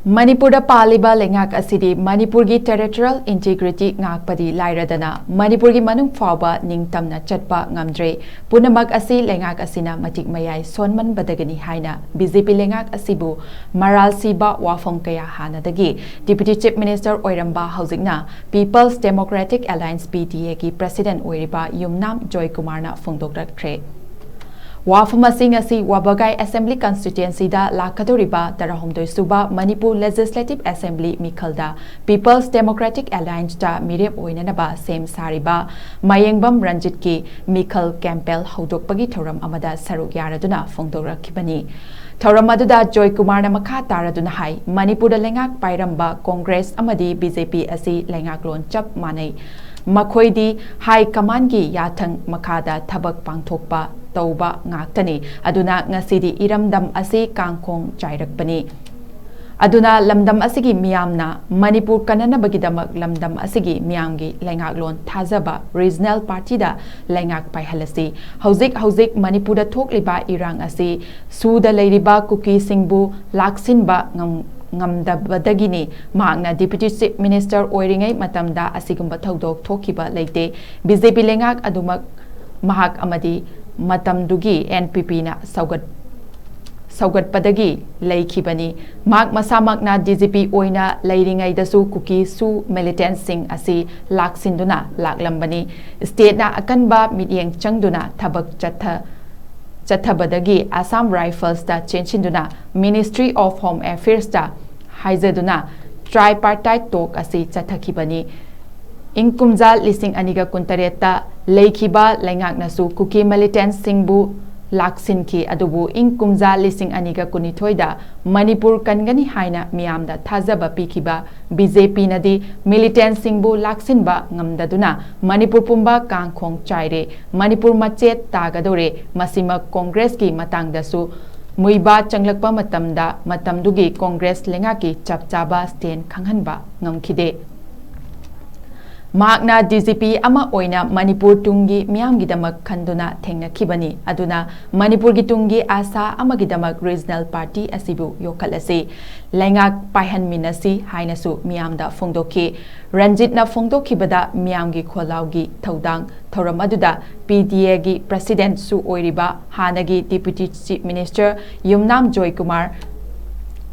Manipur Da Panliba Leingak Asidi Manipur gi Territorial Integrity Ngakpadi Lairadana Manipur gi Manung PHAOBA NING TAMNA CHATPA NGAMDRE PUMNAMAK asi Leingak ASINA MATIK MAYAI SONMANBADAGINI HAINA BJP Leingak ASIBU MARAL SIBA WAPHAM kaya HANNAGI Deputy Chief Minister OIRAMBA HOUJIKNA People's Democratic Alliance PDA gi President OIRIBA YUMNAM JOYKUMAR na PHONGDOKLAKKHRE WAPHAM asi Wabagai Assembly Constituency da Lakadoriba Tarahomdoi Suba Manipur Legislative Assembly Mikhalda People's Democratic Alliance da Mirep Oinanaba Sem Sariba Mayengbam Ranjit ki Mikhal Campbell Haudokpagi Thoram Amada Saruk Yaraduna Phongdokrakibani Thoram aduda JOYKUMAR na makha taraduna hai Manipur da Leingak Pairamba Congress amadi BJP asi Leingak lon chap manai Makhoidi High Command gi yathang makhada thabak pangthokpa tauba ngaktani aduna ngasidi iramdam asi kangkhong chairakpani aduna lamdam asigi miyamna Manipur kananabagidamak lamdam asigi miyamgi Leingaklon thazaba regional party da Leingak paihalasi hojik Manipur da thokliba irang asi suda leiriba kuki singbu laksinba ngamdabadagini maakna Deputy Chief Minister oiringai matamda asigumba thodok thokiba leite BJP Leingak adumak mahak amadi matamdugi NPP na saugatpadagi laikibani mak masamak na DGP oina lairingai dasu kuki su militant sing asi laksinduna laklambani state na akanba midyeng changduna thabak chathabadagi Assam Rifles da chenchinduna Ministry of Home Affairs da haizaduna tripartite talk asi chathakibani Inkumjal lising aniga kuntareta Leikiba Leingak nasu kuki militant singbu laksinki adubu Inkumjal lising aniga kunithoida Manipur kangani haina miyamda thazaba pikiba BJP nadi militant singbu laksinba ngamdaduna Manipur pumba kangkhong chaire Manipur machet tagadore masima Congress ki matangdasu muiba changlakpa matamdugi Congress Leingaki chapchaba stand khanghanba ngamkhide Makna DGP ama oina Manipur tungi miyamgidamak khanduna thengnakibani aduna Manipur gi tungi asa amagidamak regional party ASIBU yokalase Leingak paihanminasi hainasu miyamda phongdokhi Ranjit na phongdokhibada miyamgi kholaugi thodang thoram aduda PDA gi president su OIRIBA HANNAGI Deputy Chief Minister YUMNAM JOYKUMAR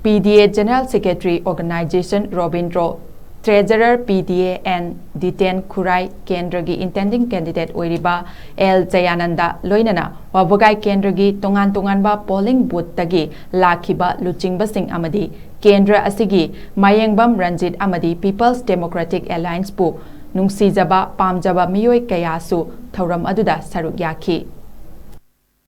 PDA General Secretary Organization Robindro Treasurer PDA and Deten Kurai Kendragi intending candidate OIRIBA L Jayananda Loinana Wabagai Kendragi Tongan ba polling booth tagi lakhiba luchingba sing amadi Kendra asigi Mayengbam Ranjit amadi People's Democratic Alliance bu nungsijaba pamjaba miyoi kayasu thoram aduda saruk yaki